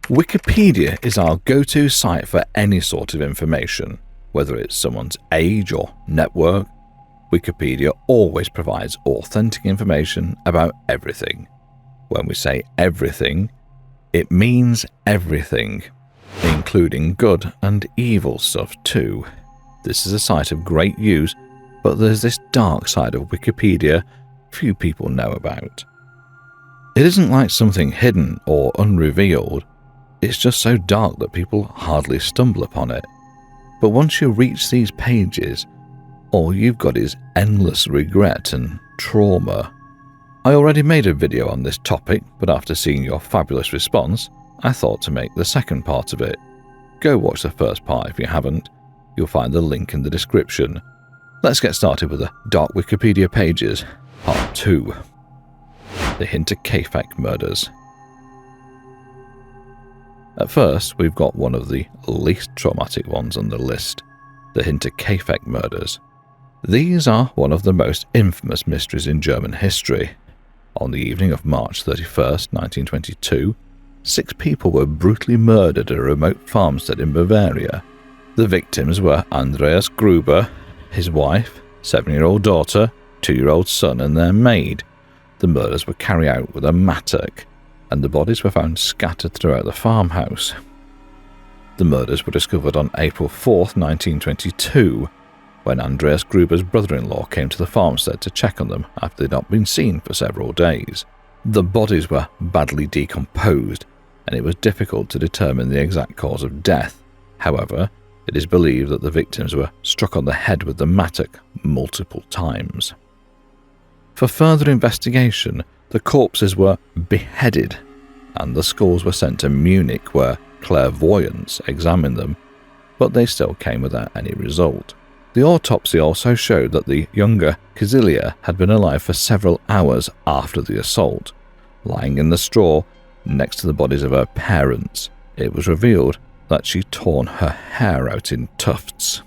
Wikipedia is our go-to site for any sort of information, whether it's someone's age or network. Wikipedia always provides authentic information about everything. When we say everything, it means everything, including good and evil stuff too. This is a site of great use, but there's this dark side of Wikipedia few people know about. It isn't like something hidden or unrevealed, it's just so dark that people hardly stumble upon it. But once you reach these pages, all you've got is endless regret and trauma. I already made a video on this topic, but after seeing your fabulous response, I thought to make the second part of it. Go watch the first part if you haven't. You'll find the link in the description. Let's get started with the Dark Wikipedia pages, Part 2. The Hinterkaifeck Murders. At first, we've got one of the least traumatic ones on the list, the Hinterkaifeck Murders. These are one of the most infamous mysteries in German history. On the evening of March 31st, 1922, 6 people were brutally murdered at a remote farmstead in Bavaria. The victims were Andreas Gruber, his wife, 7-year-old daughter, 2-year-old son and their maid. The murders were carried out with a mattock, and the bodies were found scattered throughout the farmhouse. The murders were discovered on April 4th, 1922, when Andreas Gruber's brother-in-law came to the farmstead to check on them after they'd not been seen for several days. The bodies were badly decomposed, and it was difficult to determine the exact cause of death. However, it is believed that the victims were struck on the head with the mattock multiple times. For further investigation, the corpses were beheaded, and the skulls were sent to Munich where clairvoyants examined them, but they still came without any result. The autopsy also showed that the younger Cecilia had been alive for several hours after the assault, lying in the straw next to the bodies of her parents. It was revealed that she'd torn her hair out in tufts.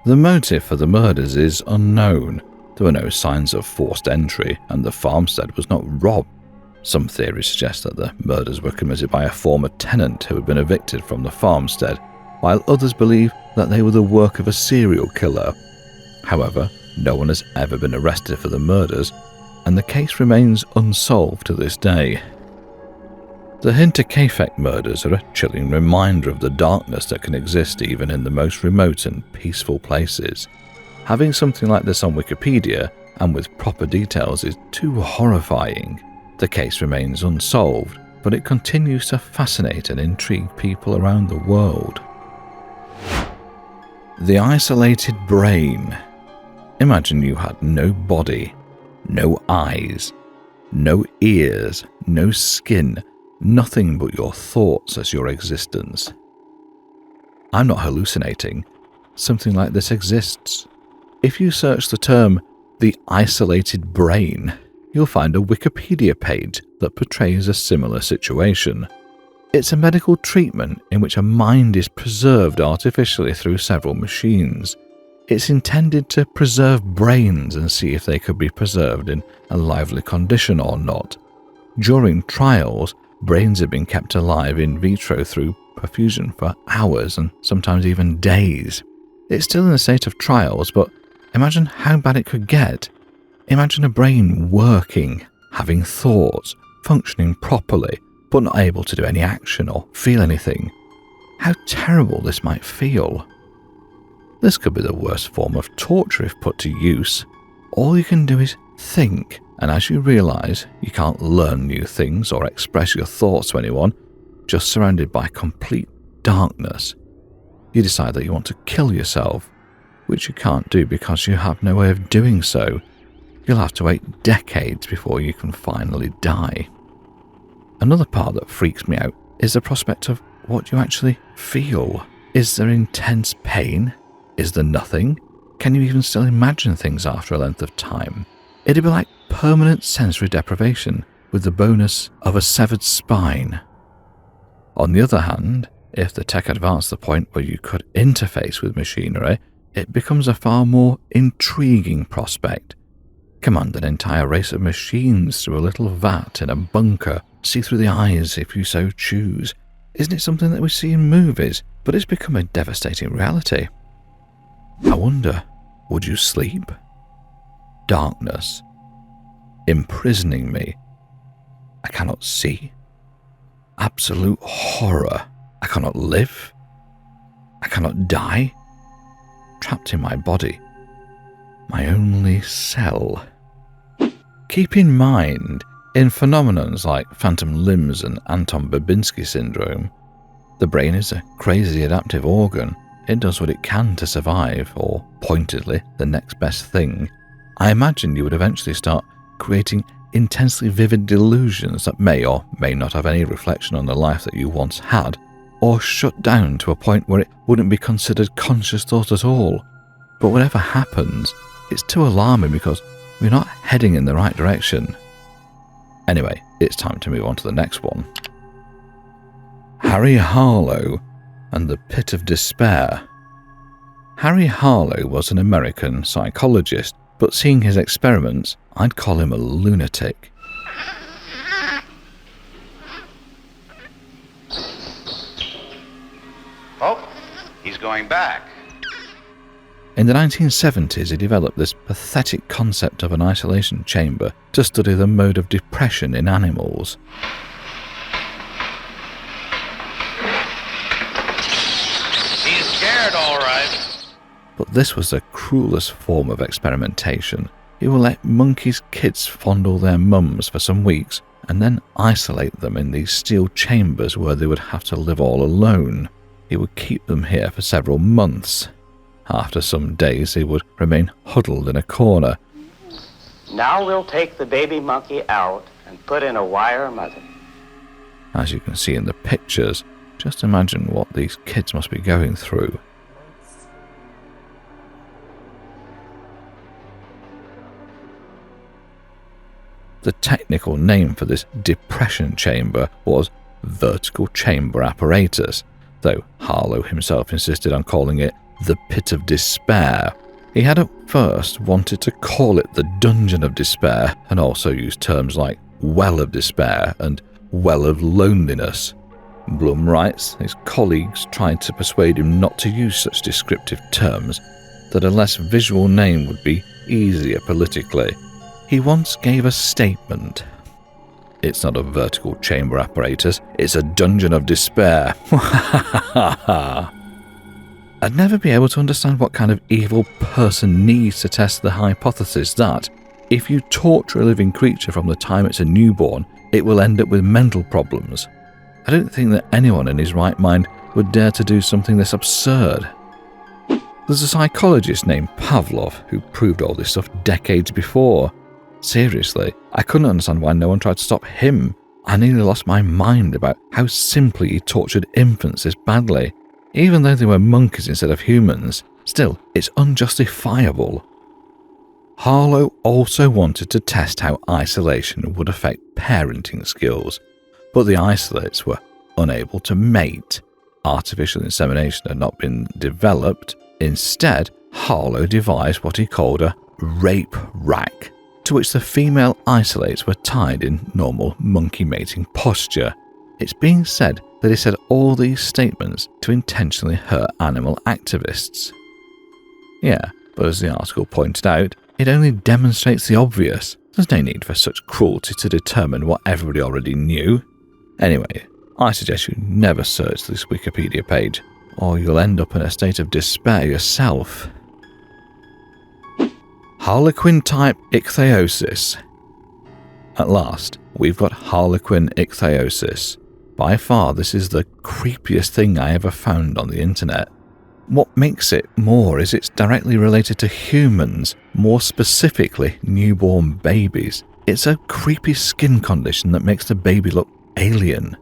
The motive for the murders is unknown. There were no signs of forced entry, and the farmstead was not robbed. Some theories suggest that the murders were committed by a former tenant who had been evicted from the farmstead, while others believe that they were the work of a serial killer. However, no one has ever been arrested for the murders, and the case remains unsolved to this day. The Hinterkaifeck murders are a chilling reminder of the darkness that can exist even in the most remote and peaceful places. Having something like this on Wikipedia, and with proper details, is too horrifying. The case remains unsolved, but it continues to fascinate and intrigue people around the world. The isolated brain. Imagine you had no body, no eyes, no ears, no skin, nothing but your thoughts as your existence. I'm not hallucinating. Something like this exists. If you search the term, the isolated brain, you'll find a Wikipedia page that portrays a similar situation. It's a medical treatment in which a mind is preserved artificially through several machines. It's intended to preserve brains and see if they could be preserved in a lively condition or not. During trials, brains have been kept alive in vitro through perfusion for hours and sometimes even days. It's still in a state of trials, but imagine how bad it could get. Imagine a brain working, having thoughts, functioning properly, but not able to do any action or feel anything. How terrible this might feel. This could be the worst form of torture if put to use. All you can do is think, and as you realise you can't learn new things or express your thoughts to anyone, just surrounded by complete darkness, you decide that you want to kill yourself, which you can't do because you have no way of doing so. You'll have to wait decades before you can finally die. Another part that freaks me out is the prospect of what you actually feel. Is there intense pain? Is there nothing? Can you even still imagine things after a length of time? It'd be like permanent sensory deprivation with the bonus of a severed spine. On the other hand, if the tech advanced to the point where you could interface with machinery, it becomes a far more intriguing prospect. Command an entire race of machines through a little vat in a bunker, see through the eyes if you so choose. Isn't it something that we see in movies, but it's become a devastating reality? I wonder, would you sleep? Darkness, imprisoning me. I cannot see. Absolute horror. I cannot live. I cannot die. Trapped in my body. My only cell. Keep in mind, in phenomenons like phantom limbs and Anton Babinski syndrome, the brain is a crazy adaptive organ. It does what it can to survive, or pointedly, the next best thing. I imagine you would eventually start creating intensely vivid delusions that may or may not have any reflection on the life that you once had, or shut down to a point where it wouldn't be considered conscious thought at all. But whatever happens, it's too alarming because we're not heading in the right direction. Anyway, it's time to move on to the next one. Harry Harlow and the Pit of Despair. Harry Harlow was an American psychologist, but seeing his experiments, I'd call him a lunatic. Oh, he's going back. In the 1970s, he developed this pathetic concept of an isolation chamber to study the mode of depression in animals. He's scared, all right. But this was the cruelest form of experimentation. He would let monkeys' kids fondle their mums for some weeks and then isolate them in these steel chambers where they would have to live all alone. He would keep them here for several months. After some days, he would remain huddled in a corner. Now we'll take the baby monkey out and put in a wire mother. As you can see in the pictures, just imagine what these kids must be going through. The technical name for this depression chamber was vertical chamber apparatus, though Harlow himself insisted on calling it the Pit of Despair. He had at first wanted to call it the Dungeon of Despair and also used terms like Well of Despair and Well of Loneliness. Blum writes his colleagues tried to persuade him not to use such descriptive terms, that a less visual name would be easier politically. He once gave a statement. It's not a vertical chamber apparatus, it's a dungeon of despair. I'd never be able to understand what kind of evil person needs to test the hypothesis that, if you torture a living creature from the time it's a newborn, it will end up with mental problems. I don't think that anyone in his right mind would dare to do something this absurd. There's a psychologist named Pavlov who proved all this stuff decades before. Seriously, I couldn't understand why no one tried to stop him. I nearly lost my mind about how simply he tortured infants this badly. Even though they were monkeys instead of humans, still, it's unjustifiable. Harlow also wanted to test how isolation would affect parenting skills, but the isolates were unable to mate. Artificial insemination had not been developed. Instead, Harlow devised what he called a rape rack, to which the female isolates were tied in normal monkey mating posture. It's being said that he said all these statements to intentionally hurt animal activists. Yeah, but as the article pointed out, it only demonstrates the obvious. There's no need for such cruelty to determine what everybody already knew. Anyway, I suggest you never search this Wikipedia page, or you'll end up in a state of despair yourself. Harlequin-type ichthyosis. At last, we've got harlequin ichthyosis. By far, this is the creepiest thing I ever found on the internet. What makes it more is it's directly related to humans, more specifically newborn babies. It's a creepy skin condition that makes the baby look alien.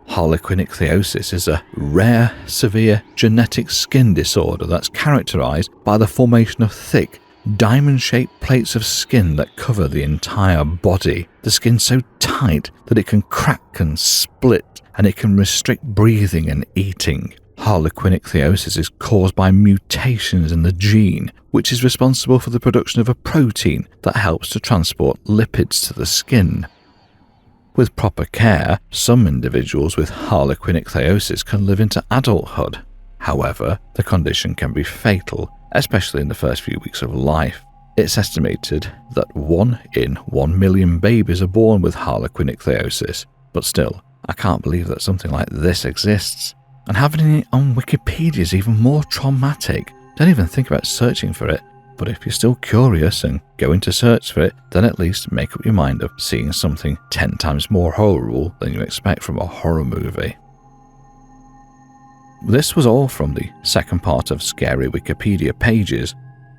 Harlequin ichthyosis is a rare, severe genetic skin disorder that's characterized by the formation of thick, diamond-shaped plates of skin that cover the entire body. The skin's so tight that it can crack and split, and it can restrict breathing and eating. harlequinic is caused by mutations in the gene, which is responsible for the production of a protein that helps to transport lipids to the skin. With proper care, some individuals with harlequinic can live into adulthood. However, the condition can be fatal, especially in the first few weeks of life. It's estimated that 1 in 1 million babies are born with harlequinic, but still, I can't believe that something like this exists. And having it on Wikipedia is even more traumatic. Don't even think about searching for it, but if you're still curious and going to search for it, then at least make up your mind of seeing something 10 times more horrible than you expect from a horror movie. This was all from the second part of Scary Wikipedia pages,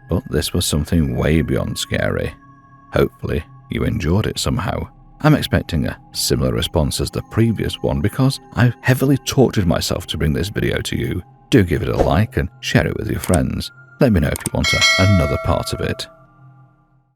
but this was something way beyond scary. Hopefully, you enjoyed it somehow. I'm expecting a similar response as the previous one because I've heavily tortured myself to bring this video to you. Do give it a like and share it with your friends. Let me know if you want another part of it.